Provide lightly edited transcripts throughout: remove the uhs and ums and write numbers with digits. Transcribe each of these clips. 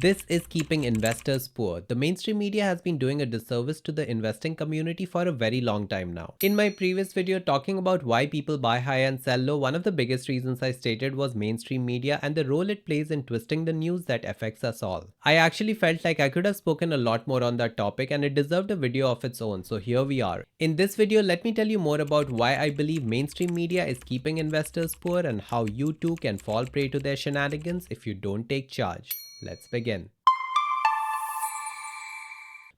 This is keeping investors poor. The mainstream media has been doing a disservice to the investing community for a very long time now. In my previous video talking about why people buy high and sell low, one of the biggest reasons I stated was mainstream media and the role it plays in twisting the news that affects us all. I actually felt like I could have spoken a lot more on that topic and it deserved a video of its own, so here we are. In this video, let me tell you more about why I believe mainstream media is keeping investors poor and how you too can fall prey to their shenanigans if you don't take charge. Let's begin.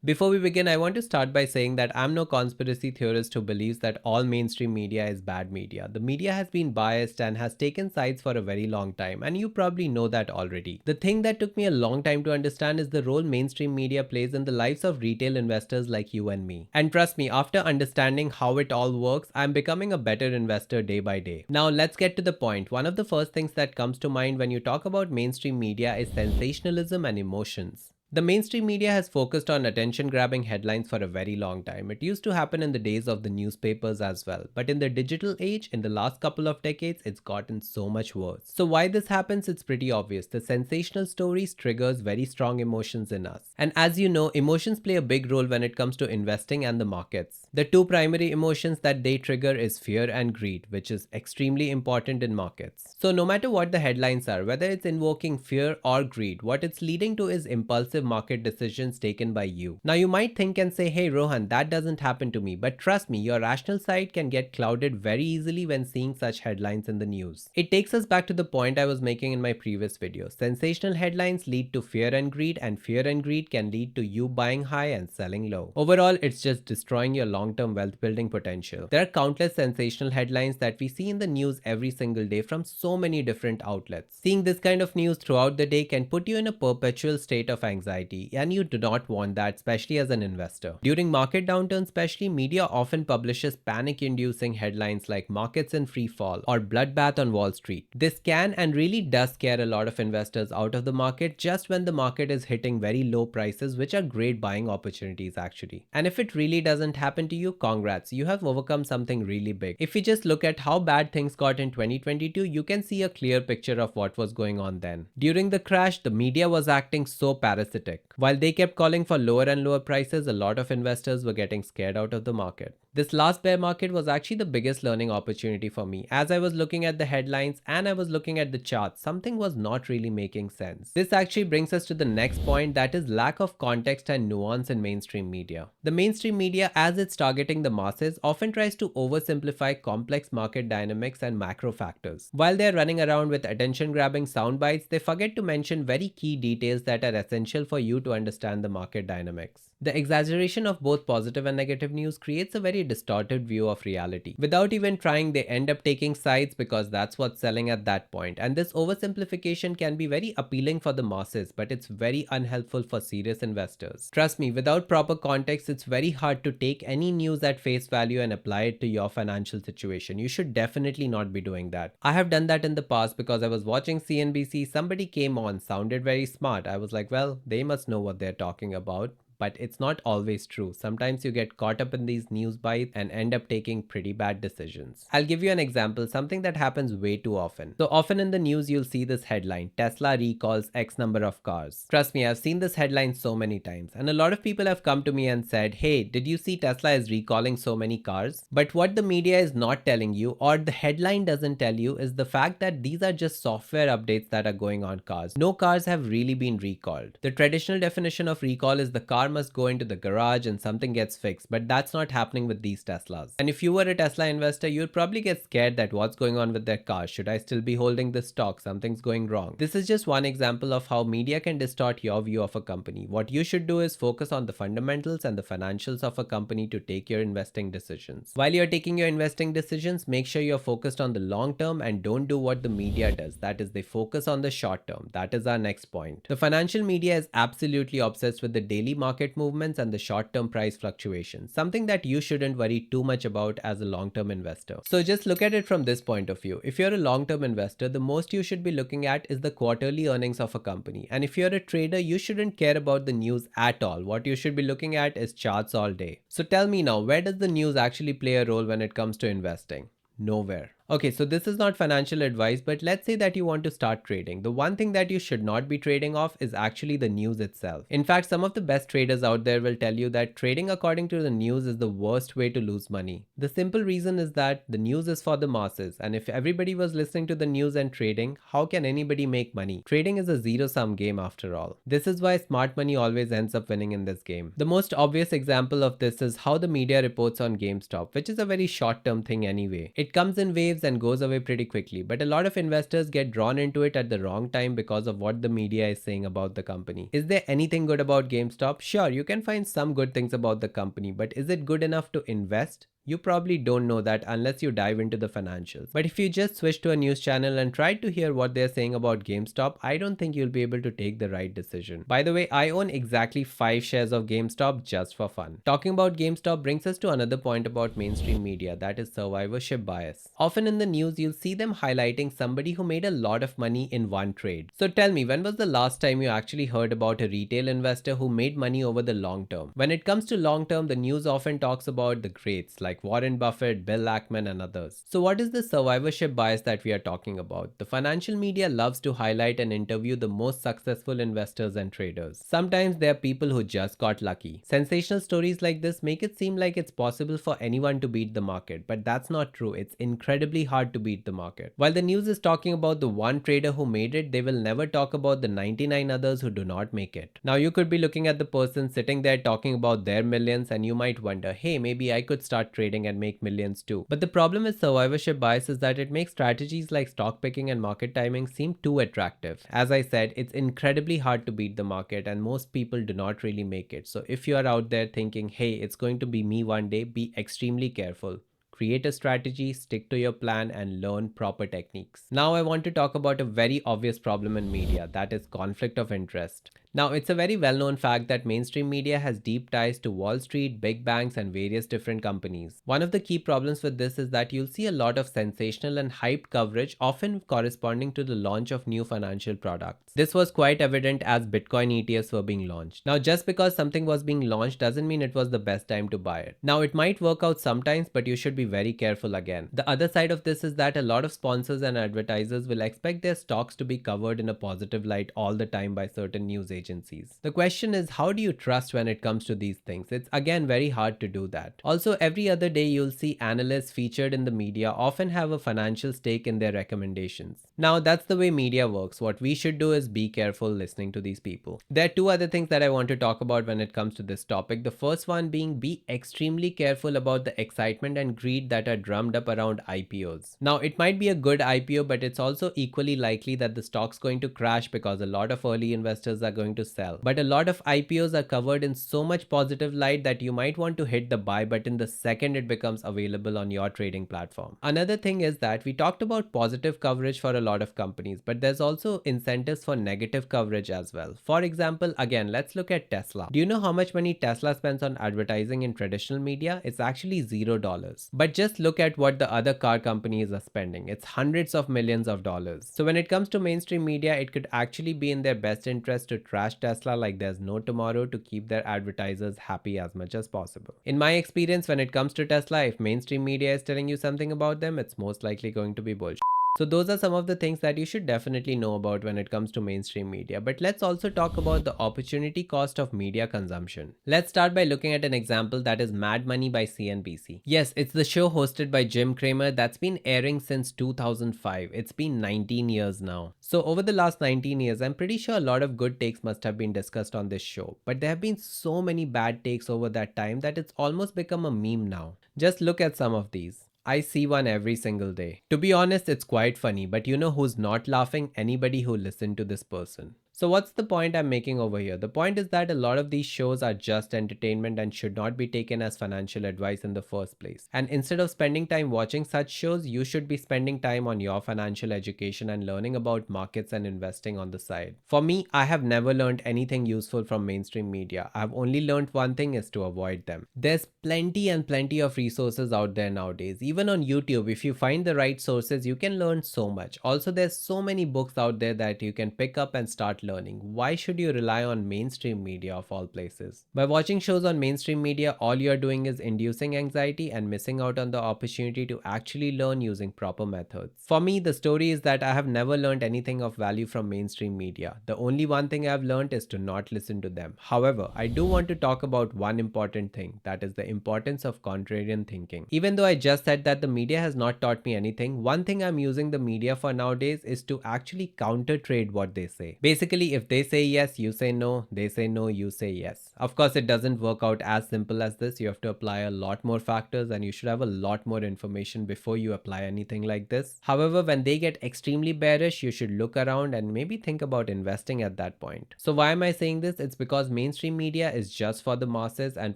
Before we begin, I want to start by saying that I'm no conspiracy theorist who believes that all mainstream media is bad media. The media has been biased and has taken sides for a very long time, and you probably know that already. The thing that took me a long time to understand is the role mainstream media plays in the lives of retail investors like you and me. And trust me, after understanding how it all works, I'm becoming a better investor day by day. Now let's get to the point. One of the first things that comes to mind when you talk about mainstream media is sensationalism and emotions. The mainstream media has focused on attention-grabbing headlines for a very long time. It used to happen in the days of the newspapers as well. But in the digital age, in the last couple of decades, it's gotten so much worse. So why this happens, it's pretty obvious. The sensational stories triggers very strong emotions in us. And as you know, emotions play a big role when it comes to investing and the markets. The two primary emotions that they trigger is fear and greed, which is extremely important in markets. So no matter what the headlines are, whether it's invoking fear or greed, what it's leading to is impulsive market decisions taken by you. Now you might think and say, hey Rohan, that doesn't happen to me, but trust me, your rational side can get clouded very easily when seeing such headlines in the news. It takes us back to the point I was making in my previous video. Sensational headlines lead to fear and fear and greed can lead to you buying high and selling low. Overall, it's just destroying your long-term wealth building potential. There are countless sensational headlines that we see in the news every single day from so many different outlets. Seeing this kind of news throughout the day can put you in a perpetual state of anxiety, and you do not want that, especially as an investor. During market downturns especially, media often publishes panic-inducing headlines like markets in free fall or bloodbath on Wall Street. This can and really does scare a lot of investors out of the market just when the market is hitting very low prices, which are great buying opportunities actually. And if it really doesn't happen to you, congrats, you have overcome something really big. If you just look at how bad things got in 2022, you can see a clear picture of what was going on then. During the crash, the media was acting so parasitic. While they kept calling for lower and lower prices, a lot of investors were getting scared out of the market. This last bear market was actually the biggest learning opportunity for me. As I was looking at the headlines and I was looking at the charts, something was not really making sense. This actually brings us to the next point, that is lack of context and nuance in mainstream media. The mainstream media, as it's targeting the masses, often tries to oversimplify complex market dynamics and macro factors. While they're running around with attention-grabbing sound bites, they forget to mention very key details that are essential for you to understand the market dynamics. The exaggeration of both positive and negative news creates a very distorted view of reality. Without even trying, they end up taking sides because that's what's selling at that point. And this oversimplification can be very appealing for the masses, but it's very unhelpful for serious investors. Trust me, without proper context, it's very hard to take any news at face value and apply it to your financial situation. You should definitely not be doing that. I have done that in the past because I was watching CNBC, somebody came on, sounded very smart. I was like, well, they must know what they're talking about. But it's not always true. Sometimes you get caught up in these news bites and end up taking pretty bad decisions. I'll give you an example, something that happens way too often. So often in the news, you'll see this headline, Tesla recalls X number of cars. Trust me, I've seen this headline so many times. And a lot of people have come to me and said, hey, did you see Tesla is recalling so many cars? But what the media is not telling you, or the headline doesn't tell you, is the fact that these are just software updates that are going on cars. No cars have really been recalled. The traditional definition of recall is the car must go into the garage and something gets fixed, but that's not happening with these Teslas. And if you were a Tesla investor, you'd probably get scared that what's going on with their car? Should I still be holding this stock? Something's going wrong. This is just one example of how media can distort your view of a company. What you should do is focus on the fundamentals and the financials of a company to take your investing decisions. While you're taking your investing decisions, make sure you're focused on the long term and don't do what the media does. That is, they focus on the short term. That is our next point. The financial media is absolutely obsessed with the daily market movements and the short-term price fluctuations, something that you shouldn't worry too much about as a long-term investor. So just look at it from this point of view. If you're a long-term investor, the most you should be looking at is the quarterly earnings of a company. And if you're a trader, you shouldn't care about the news at all. What you should be looking at is charts all day. So tell me now, where does the news actually play a role when it comes to investing? Nowhere. Okay, so this is not financial advice, but let's say that you want to start trading. The one thing that you should not be trading off is actually the news itself. In fact, some of the best traders out there will tell you that trading according to the news is the worst way to lose money. The simple reason is that the news is for the masses, and if everybody was listening to the news and trading, how can anybody make money? Trading is a zero sum game after all. This is why smart money always ends up winning in this game. The most obvious example of this is how the media reports on GameStop, which is a very short term thing anyway. It comes in waves and goes away pretty quickly, but a lot of investors get drawn into it at the wrong time because of what the media is saying about the company. Is there anything good about GameStop? Sure, you can find some good things about the company, but is it good enough to invest? You probably don't know that unless you dive into the financials. But if you just switch to a news channel and try to hear what they're saying about GameStop, I don't think you'll be able to take the right decision. By the way, I own exactly 5 shares of GameStop just for fun. Talking about GameStop brings us to another point about mainstream media, that is survivorship bias. Often in the news, you'll see them highlighting somebody who made a lot of money in one trade. So tell me, when was the last time you actually heard about a retail investor who made money over the long term? When it comes to long term, the news often talks about the greats like Warren Buffett, Bill Ackman, and others. So, what is the survivorship bias that we are talking about? The financial media loves to highlight and interview the most successful investors and traders. Sometimes they are people who just got lucky. Sensational stories like this make it seem like it's possible for anyone to beat the market, but that's not true. It's incredibly hard to beat the market. While the news is talking about the one trader who made it, they will never talk about the 99 others who do not make it. Now, you could be looking at the person sitting there talking about their millions, and you might wonder, hey, maybe I could start trading and make millions too. But the problem with survivorship bias is that it makes strategies like stock picking and market timing seem too attractive. As I said, it's incredibly hard to beat the market, and most people do not really make it. So if you are out there thinking, hey, it's going to be me one day, be extremely careful. Create a strategy, stick to your plan, and learn proper techniques. Now, I want to talk about a very obvious problem in media, that is conflict of interest. Now, it's a very well known fact that mainstream media has deep ties to Wall Street, big banks, and various different companies. One of the key problems with this is that you'll see a lot of sensational and hyped coverage, often corresponding to the launch of new financial products. This was quite evident as Bitcoin ETFs were being launched. Now, just because something was being launched doesn't mean it was the best time to buy it. Now, it might work out sometimes, but you should be very careful again. The other side of this is that a lot of sponsors and advertisers will expect their stocks to be covered in a positive light all the time by certain news agencies. The question is, how do you trust when it comes to these things? It's again very hard to do that. Also, every other day you'll see analysts featured in the media often have a financial stake in their recommendations. Now, that's the way media works. What we should do is be careful listening to these people. There are two other things that I want to talk about when it comes to this topic. The first one being, be extremely careful about the excitement and greed that are drummed up around IPOs. Now, it might be a good IPO, but it's also equally likely that the stock's going to crash because a lot of early investors are going to sell. But a lot of IPOs are covered in so much positive light that you might want to hit the buy button the second it becomes available on your trading platform. Another thing is that we talked about positive coverage for a lot of companies, but there's also incentives for negative coverage as well. For example, again, let's look at Tesla. Do you know how much money Tesla spends on advertising in traditional media? It's actually $0. But just look at what the other car companies are spending. It's hundreds of millions of dollars. So when it comes to mainstream media, it could actually be in their best interest to trash Tesla like there's no tomorrow to keep their advertisers happy as much as possible. In my experience, when it comes to Tesla, if mainstream media is telling you something about them, it's most likely going to be bullshit. So those are some of the things that you should definitely know about when it comes to mainstream media. But let's also talk about the opportunity cost of media consumption. Let's start by looking at an example, that is Mad Money by CNBC. Yes, it's the show hosted by Jim Cramer that's been airing since 2005. It's been 19 years now. So over the last 19 years, I'm pretty sure a lot of good takes must have been discussed on this show. But there have been so many bad takes over that time that it's almost become a meme now. Just look at some of these. I see one every single day. To be honest, it's quite funny, but you know who's not laughing? Anybody who listened to this person. So what's the point I'm making over here? The point is that a lot of these shows are just entertainment and should not be taken as financial advice in the first place. And instead of spending time watching such shows, you should be spending time on your financial education and learning about markets and investing on the side. For me, I have never learned anything useful from mainstream media. I've only learned one thing, is to avoid them. There's plenty and plenty of resources out there nowadays. Even on YouTube, if you find the right sources, you can learn so much. Also, there's so many books out there that you can pick up and start learning, why should you rely on mainstream media of all places? By watching shows on mainstream media, all you're doing is inducing anxiety and missing out on the opportunity to actually learn using proper methods. For me, the story is that I have never learned anything of value from mainstream media. The only one thing I've learned is to not listen to them. However, I do want to talk about one important thing, that is the importance of contrarian thinking. Even though I just said that the media has not taught me anything, one thing I'm using the media for nowadays is to actually counter trade what they say. Basically, if they say yes, you say no, they say no, you say yes. Of course, it doesn't work out as simple as this. You have to apply a lot more factors and you should have a lot more information before you apply anything like this. However, when they get extremely bearish, you should look around and maybe think about investing at that point. So why am I saying this? It's because mainstream media is just for the masses and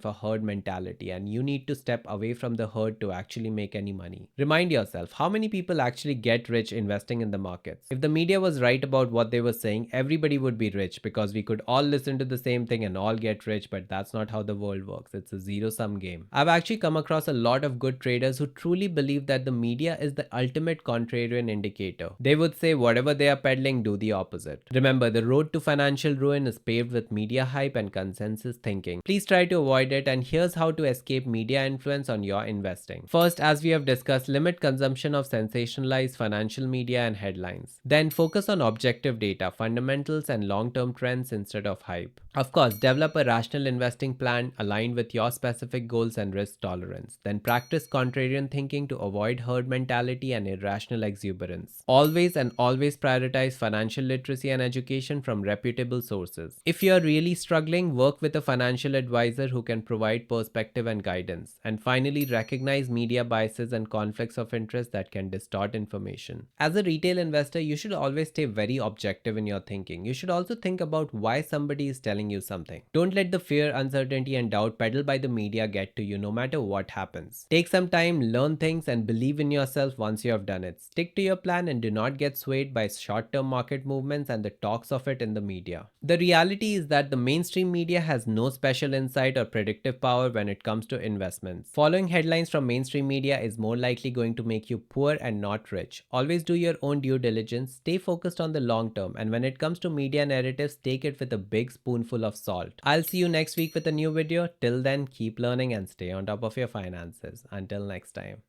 for herd mentality, and you need to step away from the herd to actually make any money. Remind yourself, how many people actually get rich investing in the markets? If the media was right about what they were saying, everybody would be rich because we could all listen to the same thing and all get rich, but that's not how the world works. It's a zero-sum game. I've actually come across a lot of good traders who truly believe that the media is the ultimate contrarian indicator. They would say whatever they are peddling, do the opposite. Remember, the road to financial ruin is paved with media hype and consensus thinking. Please try to avoid it, and here's how to escape media influence on your investing. First, as we have discussed, limit consumption of sensationalized financial media and headlines. Then focus on objective data, fundamentals, and long-term trends instead of hype. Of course, develop a rational investing plan aligned with your specific goals and risk tolerance. Then practice contrarian thinking to avoid herd mentality and irrational exuberance. Always prioritize financial literacy and education from reputable sources. If you're really struggling, work with a financial advisor who can provide perspective and guidance. And finally, recognize media biases and conflicts of interest that can distort information. As a retail investor, you should always stay very objective in your thinking. You should also think about why somebody is telling you something. Don't let the fear, uncertainty, and doubt peddled by the media get to you no matter what happens. Take some time, learn things, and believe in yourself once you have done it. Stick to your plan and do not get swayed by short-term market movements and the talks of it in the media. The reality is that the mainstream media has no special insight or predictive power when it comes to investments. Following headlines from mainstream media is more likely going to make you poor and not rich. Always do your own due diligence, stay focused on the long term, and when it comes to media narratives, take it with a big spoonful of salt. I'll see you next week with a new video. Till then, keep learning and stay on top of your finances. Until next time.